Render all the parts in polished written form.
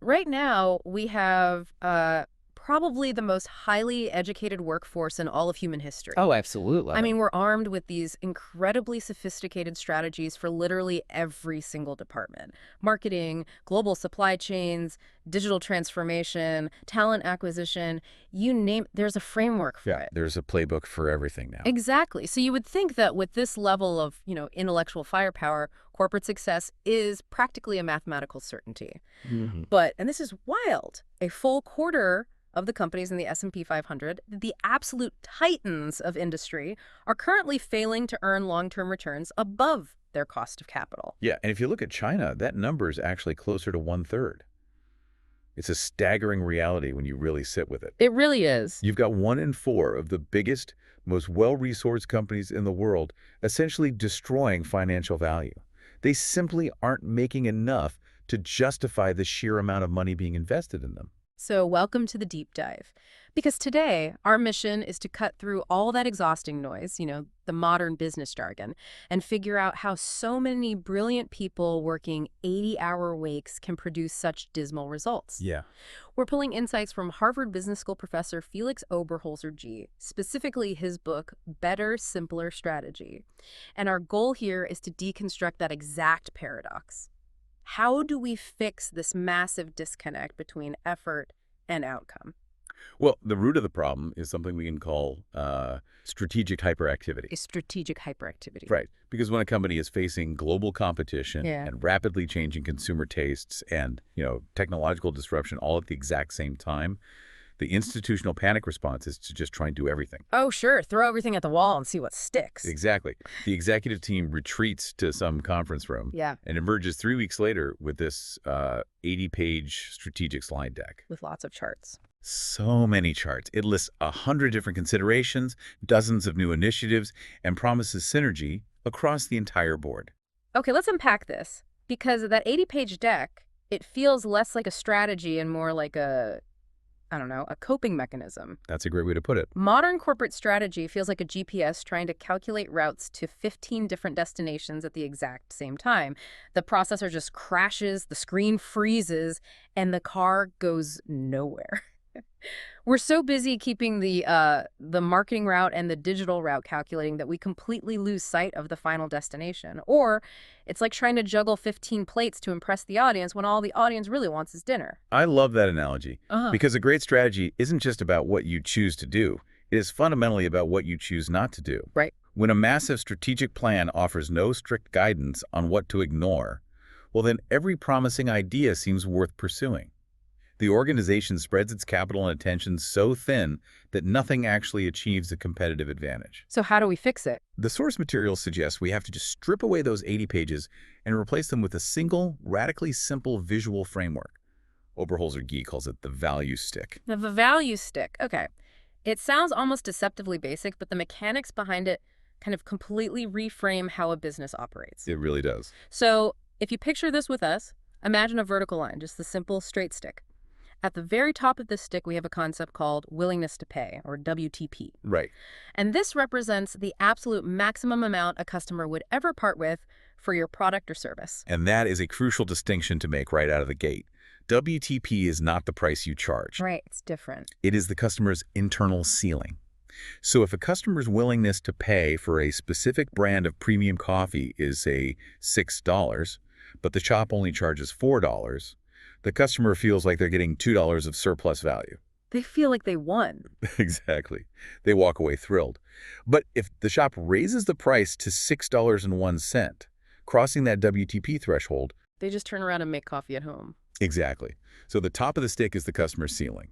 Right now, we have probably the most highly educated workforce in all of human history. Oh, absolutely. I mean, we're armed with these incredibly sophisticated strategies for literally every single department. Marketing, global supply chains, digital transformation, talent acquisition, you name there's a framework for Yeah, it. there's a playbook for everything now. Exactly. So you would think that with this level of, intellectual firepower, corporate success is practically a mathematical certainty. Mhm. But, and this is wild, a full quarter of the companies in the S&P 500, the absolute titans of industry, are currently failing to earn long-term returns above their cost of capital. Yeah, and if you look at China, that number is actually closer to one-third. It's a staggering reality when you really sit with it. It really is. You've got 1 in 4 of the biggest, most well-resourced companies in the world essentially destroying financial value. They simply aren't making enough to justify the sheer amount of money being invested in them. So welcome to the deep dive. Because today, our mission is to cut through all that exhausting noise, the modern business jargon, and figure out how so many brilliant people working 80-hour weeks can produce such dismal results. Yeah. We're pulling insights from Harvard Business School professor Felix Oberholzer-Gee, specifically his book, Better, Simpler Strategy. And our goal here is to deconstruct that exact paradox. How do we fix this massive disconnect between effort and outcome? Well, the root of the problem is something we can call strategic hyperactivity. Is strategic hyperactivity. Right. Because when a company is facing global competition Yeah. and rapidly changing consumer tastes and, technological disruption all at the exact same time, the institutional panic response is to just try and do everything. Oh, sure. Throw everything at the wall and see what sticks. Exactly. The executive team retreats to some conference room Yeah, and emerges 3 weeks later with this 80-page strategic slide deck. with lots of charts. So many charts. It lists 100 different considerations, dozens of new initiatives, and promises synergy across the entire board. Okay, let's unpack this. Because that 80-page deck, it feels less like a strategy and more like a coping mechanism. That's a great way to put it. Modern corporate strategy feels like a GPS trying to calculate routes to 15 different destinations at the exact same time. The processor just crashes, the screen freezes, and the car goes nowhere. We're so busy keeping the marketing route and the digital route calculating that we completely lose sight of the final destination. Or it's like trying to juggle 15 plates to impress the audience when all the audience really wants is dinner. I love that analogy Uh-huh. because a great strategy isn't just about what you choose to do. It is fundamentally about what you choose not to do. Right. When a massive strategic plan offers no strict guidance on what to ignore, well, then every promising idea seems worth pursuing. The organization spreads its capital and attention so thin that nothing actually achieves a competitive advantage. So how do we fix it? The source material suggests we have to just strip away those 80 pages and replace them with a single, radically simple visual framework. Oberholzer-Gee calls it the value stick. The value stick. Okay. It sounds almost deceptively basic, but the mechanics behind it kind of completely reframe how a business operates. It really does. So if you picture this with us, imagine a vertical line, just the simple straight stick. At the very top of this stick, we have a concept called willingness to pay, or WTP. Right. And this represents the absolute maximum amount a customer would ever part with for your product or service. And that is a crucial distinction to make right out of the gate. WTP is not the price you charge. Right, it's different. It is the customer's internal ceiling. So if a customer's willingness to pay for a specific brand of premium coffee is, say, $6, but the shop only charges $4, the customer feels like they're getting $2 of surplus value. They feel like they won. Exactly. They walk away thrilled. But if the shop raises the price to $6.01, crossing that WTP threshold, They just turn around and make coffee at home. exactly. So the top of the stick is the customer's ceiling.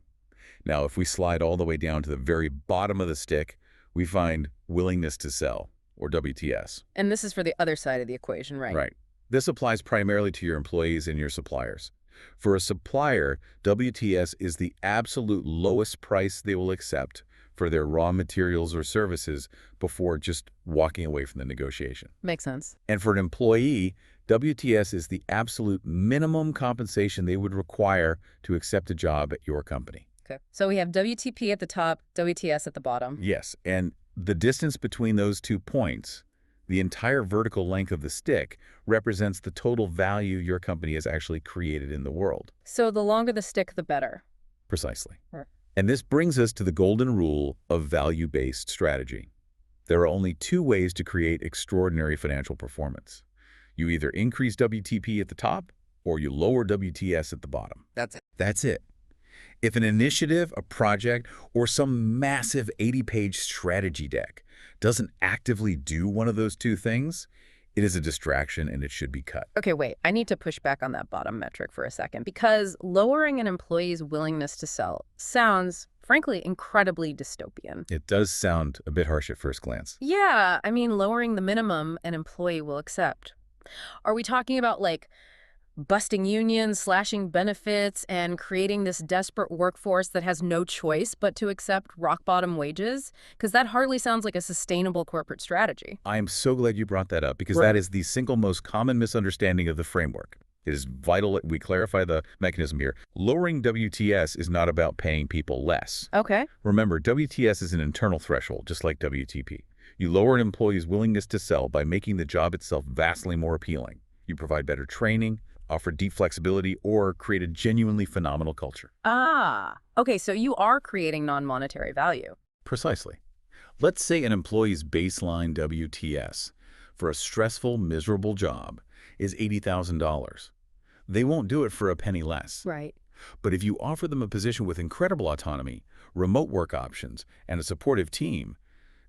Now, if we slide all the way down to the very bottom of the stick, we find willingness to sell, or WTS. And this is for the other side of the equation, right? Right. This applies primarily to your employees and your suppliers. For a supplier, WTS is the absolute lowest price they will accept for their raw materials or services before just walking away from the negotiation. Makes sense. And for an employee, WTS is the absolute minimum compensation they would require to accept a job at your company. Okay. So we have WTP at the top, WTS at the bottom. Yes, and the distance between those 2 points, The entire vertical length of the stick represents the total value your company has actually created in the world. So the longer the stick, the better. Precisely. Right. And this brings us to the golden rule of value-based strategy. There are only two ways to create extraordinary financial performance. You either increase WTP at the top or you lower WTS at the bottom. That's it. That's it. If an initiative, a project, or some massive 80-page strategy deck doesn't actively do one of those two things, it is a distraction and it should be cut. Okay, wait. I need to push back on that bottom metric for a second because lowering an employee's willingness to sell sounds, frankly, incredibly dystopian. It does sound a bit harsh at first glance. Yeah, I mean, lowering the minimum an employee will accept. Are we talking about, like, busting unions, slashing benefits, and creating this desperate workforce that has no choice but to accept rock-bottom wages? Because that hardly sounds like a sustainable corporate strategy. I am so glad you brought that up because Right. that is the single most common misunderstanding of the framework. It is vital that we clarify the mechanism here. Lowering WTS is not about paying people less. Okay. Remember, WTS is an internal threshold, just like WTP. You lower an employee's willingness to sell by making the job itself vastly more appealing. You provide better training, offer deep flexibility, or create a genuinely phenomenal culture. Ah, okay, so you are creating non-monetary value. Precisely. Let's say an employee's baseline WTS for a stressful, miserable job is $80,000. They won't do it for a penny less. Right. But if you offer them a position with incredible autonomy, remote work options, and a supportive team,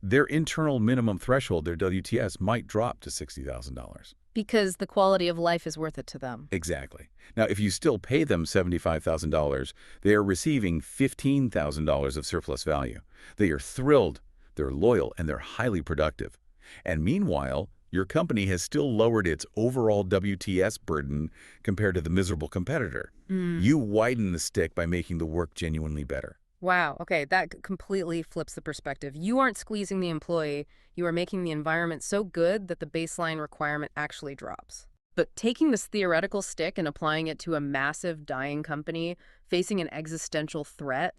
their internal minimum threshold, their WTS, might drop to $60,000. Because the quality of life is worth it to them. Exactly. Now, if you still pay them $75,000, they are receiving $15,000 of surplus value. They are thrilled, they're loyal, and they're highly productive. And meanwhile, your company has still lowered its overall WTS burden compared to the miserable competitor. You widen the stick by making the work genuinely better. Wow, okay, that completely flips the perspective. You aren't squeezing the employee, you are making the environment so good that the baseline requirement actually drops. But taking this theoretical stick and applying it to a massive dying company facing an existential threat,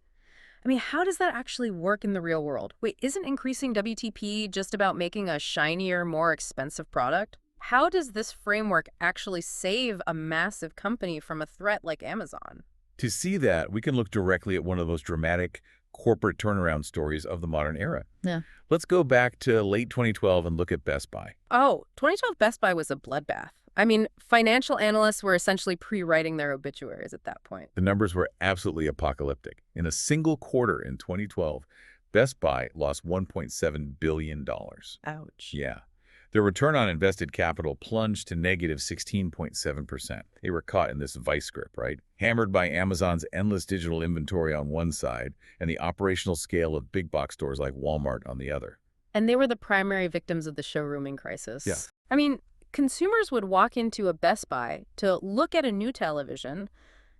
I mean, how does that actually work in the real world? Wait, isn't increasing WTP just about making a shinier, more expensive product? How does this framework actually save a massive company from a threat like Amazon? To see that, we can look directly at one of those dramatic corporate turnaround stories of the modern era. Yeah. Let's go back to late 2012 and look at Best Buy. Oh, 2012 Best Buy was a bloodbath. I mean, financial analysts were essentially pre-writing their obituaries at that point. The numbers were absolutely apocalyptic. In a single quarter in 2012, Best Buy lost $1.7 billion. Ouch. Yeah. Their return on invested capital plunged to negative 16.7%. They were caught in this vice grip, right? Hammered by Amazon's endless digital inventory on one side and the operational scale of big box stores like Walmart on the other. And they were the primary victims of the showrooming crisis. Yeah. I mean, consumers would walk into a Best Buy to look at a new television,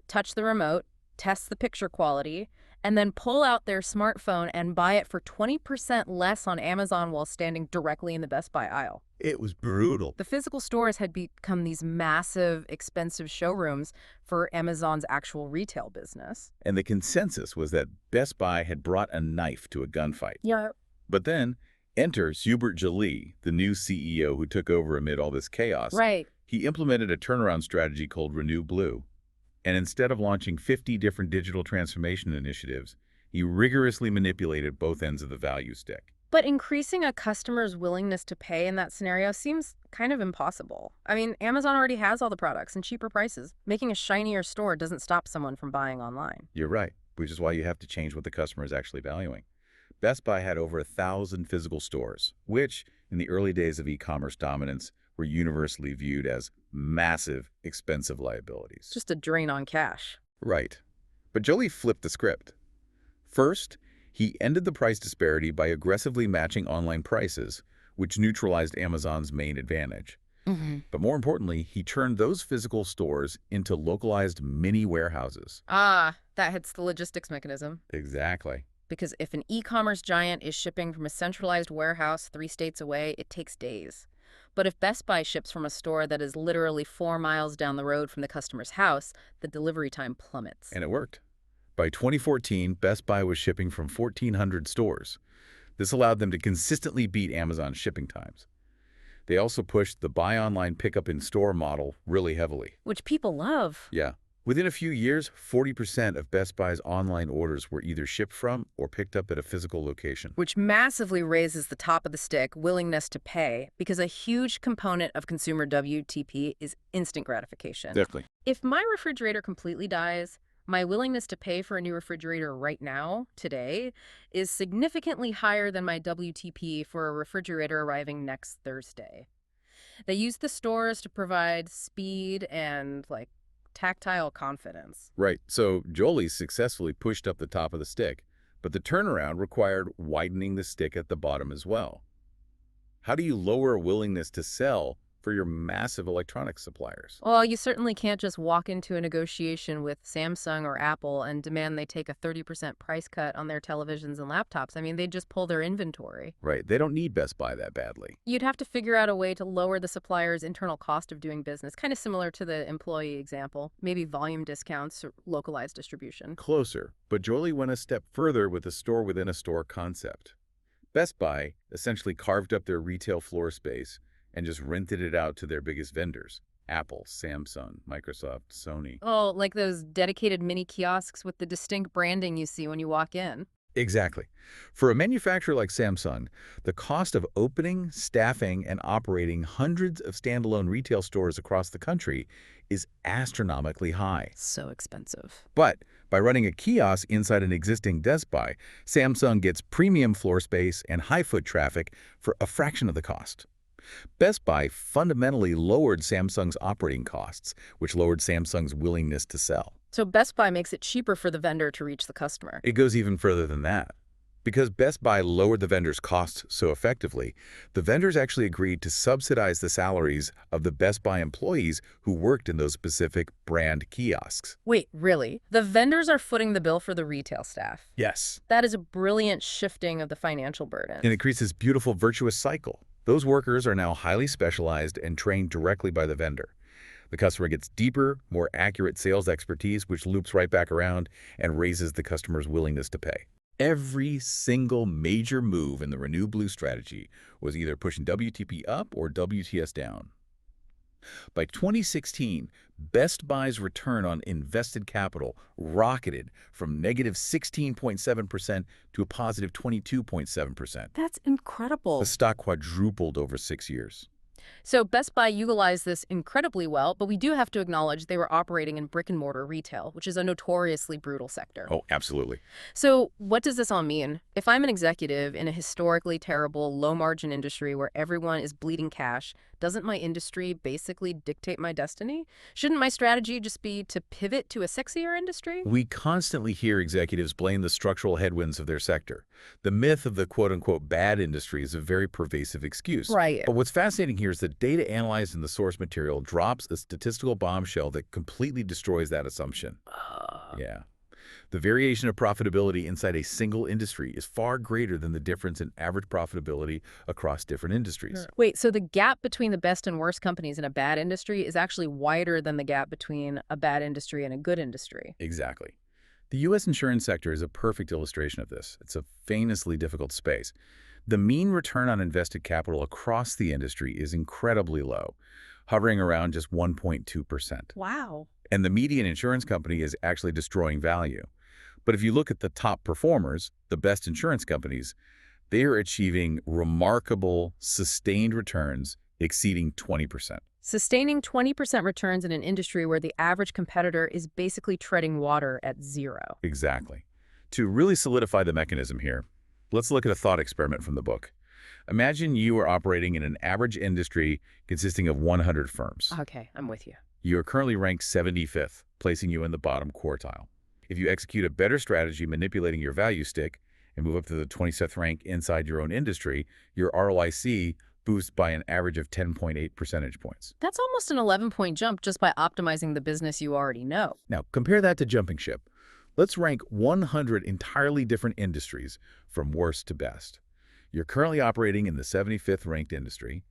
touch the remote, test the picture quality, and then pull out their smartphone and buy it for 20% less on Amazon while standing directly in the Best Buy aisle. It was brutal. The physical stores had become these massive, expensive showrooms for Amazon's actual retail business. And the consensus was that Best Buy had brought a knife to a gunfight. Yeah. But then, enter Oberholzer-Gee, the new CEO who took over amid all this chaos. Right. He implemented a turnaround strategy called Renew Blue. And instead of launching 50 different digital transformation initiatives, he rigorously manipulated both ends of the value stick. But increasing a customer's willingness to pay in that scenario seems kind of impossible. I mean, Amazon already has all the products and cheaper prices. Making a shinier store doesn't stop someone from buying online. You're right, which is why you have to change what the customer is actually valuing. Best Buy had over 1,000 physical stores, which, in the early days of e-commerce dominance, were universally viewed as massive, expensive liabilities. Just a drain on cash. Right. But Jolie flipped the script. First, he ended the price disparity by aggressively matching online prices, which neutralized Amazon's main advantage. But more importantly, he turned those physical stores into localized mini warehouses. Ah, that hits the logistics mechanism. Exactly. Because if an e-commerce giant is shipping from a centralized warehouse 3 states away, it takes days. But if Best Buy ships from a store that is literally 4 miles down the road from the customer's house, the delivery time plummets. And it worked. By 2014, Best Buy was shipping from 1,400 stores. This allowed them to consistently beat Amazon's shipping times. They also pushed the buy online pickup in store model really heavily. Which people love. Yeah. Within a few years, 40% of Best Buy's online orders were either shipped from or picked up at a physical location. Which massively raises the top of the stick, willingness to pay, because a huge component of consumer WTP is instant gratification. Definitely. If my refrigerator completely dies, my willingness to pay for a new refrigerator right now, today, is significantly higher than my WTP for a refrigerator arriving next Thursday. They use the stores to provide speed and, tactile confidence. Right. So Jolie successfully pushed up the top of the stick, but the turnaround required widening the stick at the bottom as well. How do you lower a willingness to sell for your massive electronics suppliers? Well, you certainly can't just walk into a negotiation with Samsung or Apple and demand they take a 30% price cut on their televisions and laptops. I mean, they'd just pull their inventory. Right. They don't need Best Buy that badly. You'd have to figure out a way to lower the supplier's internal cost of doing business, kind of similar to the employee example, maybe volume discounts or localized distribution. Closer, but Jolie went a step further with a store within a store concept. Best Buy essentially carved up their retail floor space and just rented it out to their biggest vendors: Apple, Samsung, Microsoft, Sony. Oh, like those dedicated mini kiosks with the distinct branding you see when you walk in. Exactly. For a manufacturer like Samsung, the cost of opening, staffing, and operating hundreds of standalone retail stores across the country is astronomically high. So expensive. But by running a kiosk inside an existing Best Buy, Samsung gets premium floor space and high foot traffic for a fraction of the cost. Best Buy fundamentally lowered Samsung's operating costs, which lowered Samsung's willingness to sell. So Best Buy makes it cheaper for the vendor to reach the customer. It goes even further than that. Because Best Buy lowered the vendors' costs so effectively, the vendors actually agreed to subsidize the salaries of the Best Buy employees who worked in those specific brand kiosks. Wait, really? The vendors are footing the bill for the retail staff? Yes. That is a brilliant shifting of the financial burden. And it creates this beautiful virtuous cycle. Those workers are now highly specialized and trained directly by the vendor. The customer gets deeper, more accurate sales expertise, which loops right back around and raises the customer's willingness to pay. Every single major move in the Renew Blue strategy was either pushing WTP up or WTS down. By 2016, Best Buy's return on invested capital rocketed from negative 16.7% to a positive 22.7%. That's incredible. The stock quadrupled over 6 years. So Best Buy utilized this incredibly well, but we do have to acknowledge they were operating in brick-and-mortar retail, which is a notoriously brutal sector. Oh, absolutely. So what does this all mean? If I'm an executive in a historically terrible, low-margin industry where everyone is bleeding cash, doesn't my industry basically dictate my destiny? Shouldn't my strategy just be to pivot to a sexier industry? We constantly hear executives blame the structural headwinds of their sector. The myth of the quote-unquote bad industry is a very pervasive excuse. Right. But what's fascinating here is that data analyzed in the source material drops a statistical bombshell that completely destroys that assumption. Yeah. The variation of profitability inside a single industry is far greater than the difference in average profitability across different industries. Wait, so the gap between the best and worst companies in a bad industry is actually wider than the gap between a bad industry and a good industry? Exactly. The U.S. insurance sector is a perfect illustration of this. It's a famously difficult space. The mean return on invested capital across the industry is incredibly low, hovering around just 1.2%. Wow. And the median insurance company is actually destroying value. But if you look at the top performers, the best insurance companies, they are achieving remarkable, sustained returns exceeding 20%. Sustaining 20% returns in an industry where the average competitor is basically treading water at zero. Exactly. To really solidify the mechanism here, let's look at a thought experiment from the book. Imagine you are operating in an average industry consisting of 100 firms. Okay, I'm with you. You are currently ranked 75th, placing you in the bottom quartile. If you execute a better strategy manipulating your value stick and move up to the 27th rank inside your own industry, your ROIC boosts by an average of 10.8 percentage points. That's almost an 11-point jump just by optimizing the business you already know. Now, compare that to jumping ship. Let's rank 100 entirely different industries from worst to best. You're currently operating in the 75th ranked industry.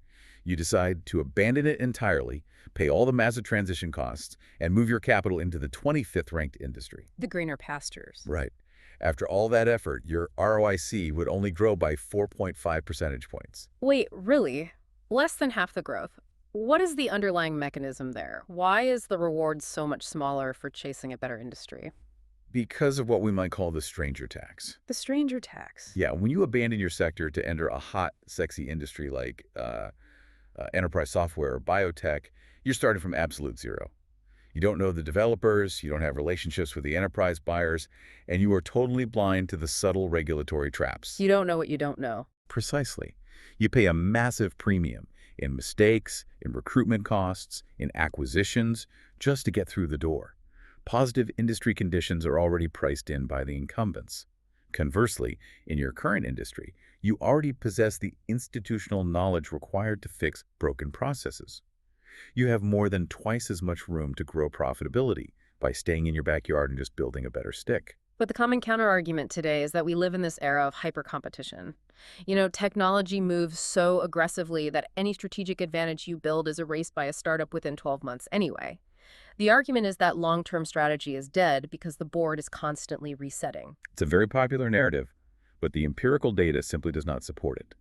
You decide to abandon it entirely, pay all the massive transition costs, and move your capital into the 25th ranked industry. The greener pastures. Right. After all that effort, your ROIC would only grow by 4.5 percentage points. Wait, really? Less than half the growth. What is the underlying mechanism there? Why is the reward so much smaller for chasing a better industry? Because of what we might call the stranger tax. The stranger tax. Yeah, when you abandon your sector to enter a hot, sexy industry like enterprise software or biotech, you're starting from absolute zero. You don't know the developers, you don't have relationships with the enterprise buyers, and you are totally blind to the subtle regulatory traps. You don't know what you don't know. Precisely. You pay a massive premium in mistakes, in recruitment costs, in acquisitions, just to get through the door. Positive industry conditions are already priced in by the incumbents. Conversely, in your current industry, you already possess the institutional knowledge required to fix broken processes. You have more than twice as much room to grow profitability by staying in your backyard and just building a better stick. But the common counterargument today is that we live in this era of hyper-competition. Technology moves so aggressively that any strategic advantage you build is erased by a startup within 12 months anyway. The argument is that long-term strategy is dead because the board is constantly resetting. It's a very popular narrative, but the empirical data simply does not support it.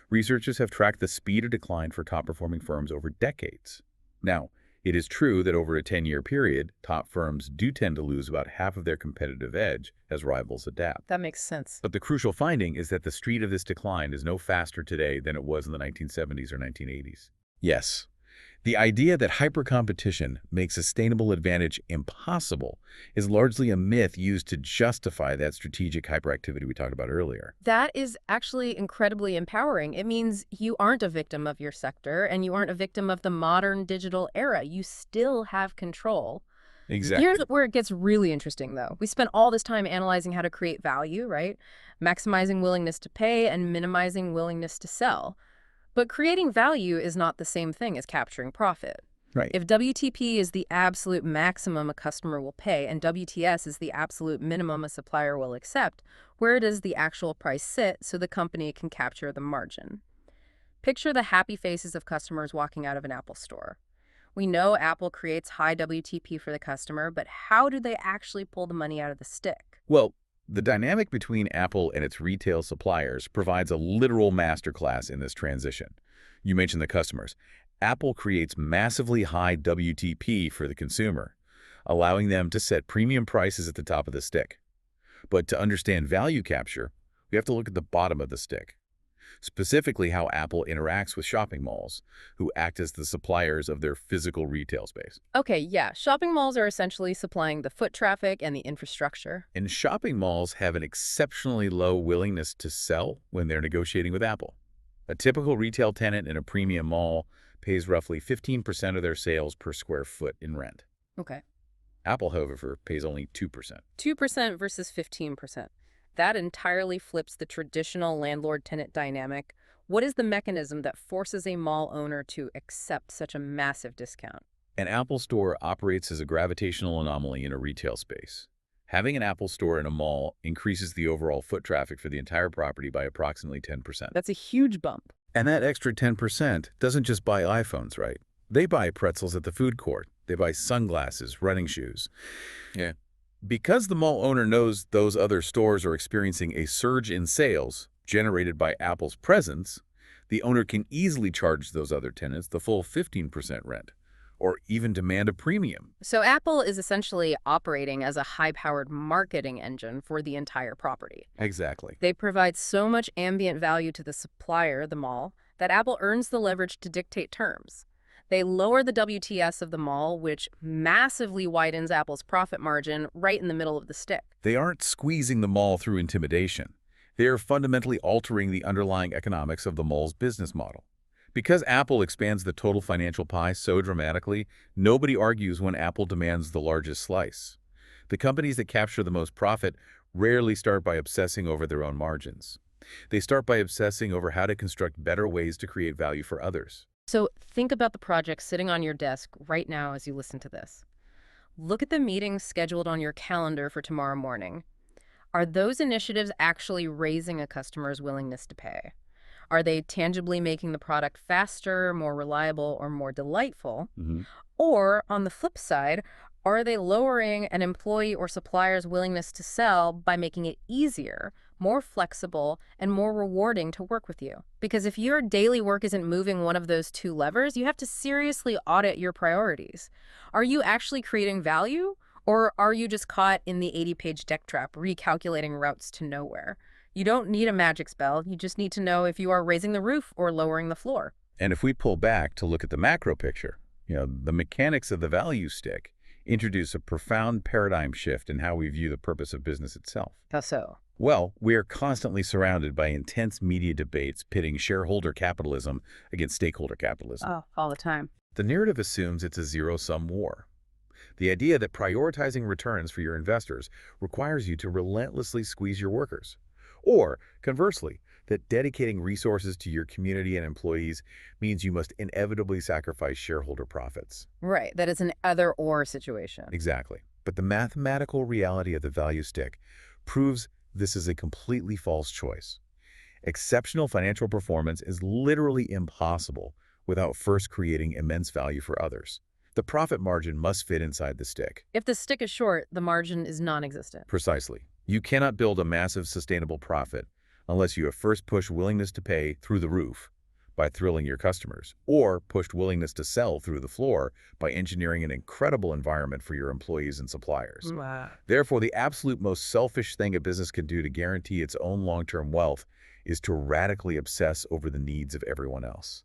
Researchers have tracked the speed of decline for top-performing firms over decades. Now, it is true that over a 10-year period, top firms do tend to lose about half of their competitive edge as rivals adapt. That makes sense. But the crucial finding is that the speed of this decline is no faster today than it was in the 1970s or 1980s. Yes, the idea that hypercompetition makes sustainable advantage impossible is largely a myth used to justify that strategic hyperactivity we talked about earlier. That is actually incredibly empowering. It means you aren't a victim of your sector and you aren't a victim of the modern digital era. You still have control. Exactly. Here's where it gets really interesting, though. We spent all this time analyzing how to create value, right? Maximizing willingness to pay and minimizing willingness to sell. But creating value is not the same thing as capturing profit. Right. If WTP is the absolute maximum a customer will pay and WTS is the absolute minimum a supplier will accept, where does the actual price sit so the company can capture the margin? Picture the happy faces of customers walking out of an Apple store. We know Apple creates high WTP for the customer, but how do they actually pull the money out of the stick? Well, the dynamic between Apple and its retail suppliers provides a literal masterclass in this transition. You mentioned the customers. Apple creates massively high WTP for the consumer, allowing them to set premium prices at the top of the stick. But to understand value capture, we have to look at the bottom of the stick, specifically how Apple interacts with shopping malls, who act as the suppliers of their physical retail space. Okay, yeah, shopping malls are essentially supplying the foot traffic and the infrastructure. And shopping malls have an exceptionally low willingness to sell when they're negotiating with Apple. A typical retail tenant in a premium mall pays roughly 15% of their sales per square foot in rent. Okay. Apple, however, pays only 2%. 2% versus 15%. That entirely flips the traditional landlord-tenant dynamic. What is the mechanism that forces a mall owner to accept such a massive discount? An Apple store operates as a gravitational anomaly in a retail space. Having an Apple store in a mall increases the overall foot traffic for the entire property by approximately 10%. That's a huge bump. And that extra 10% doesn't just buy iPhones, right? They buy pretzels at the food court. They buy sunglasses, running shoes. Yeah. Because the mall owner knows those other stores are experiencing a surge in sales generated by Apple's presence, the owner can easily charge those other tenants the full 15% rent, or even demand a premium. So Apple is essentially operating as a high-powered marketing engine for the entire property. Exactly. They provide so much ambient value to the supplier, the mall, that Apple earns the leverage to dictate terms. They lower the WTS of the mall, which massively widens Apple's profit margin right in the middle of the stick. They aren't squeezing the mall through intimidation. They are fundamentally altering the underlying economics of the mall's business model. Because Apple expands the total financial pie so dramatically, nobody argues when Apple demands the largest slice. The companies that capture the most profit rarely start by obsessing over their own margins. They start by obsessing over how to construct better ways to create value for others. So think about the project sitting on your desk right now as you listen to this. Look at the meetings scheduled on your calendar for tomorrow morning. Are those initiatives actually raising a customer's willingness to pay? Are they tangibly making the product faster, more reliable, or more delightful? Or, on the flip side, are they lowering an employee or supplier's willingness to sell by making it easier, more flexible, and more rewarding to work with you. Because if your daily work isn't moving one of those two levers, you have to seriously audit your priorities. Are you actually creating value? Or are you just caught in the 80-page deck trap, recalculating routes to nowhere? You don't need a magic spell. You just need to know if you are raising the roof or lowering the floor. And if we pull back to look at the macro picture, the mechanics of the value stick introduce a profound paradigm shift in how we view the purpose of business itself. How so? Well, we are constantly surrounded by intense media debates pitting shareholder capitalism against stakeholder capitalism. Oh, all the time. The narrative assumes it's a zero-sum war. The idea that prioritizing returns for your investors requires you to relentlessly squeeze your workers. Or, conversely, that dedicating resources to your community and employees means you must inevitably sacrifice shareholder profits. Right, that it's an either-or situation. Exactly. But the mathematical reality of the value stick proves this is a completely false choice. Exceptional financial performance is literally impossible without first creating immense value for others. The profit margin must fit inside the stick. If the stick is short, the margin is non-existent. Precisely. You cannot build a massive sustainable profit unless you have first pushed willingness to pay through the roof by thrilling your customers, or pushed willingness to sell through the floor by engineering an incredible environment for your employees and suppliers. Wow. Therefore, the absolute most selfish thing a business can do to guarantee its own long-term wealth is to radically obsess over the needs of everyone else.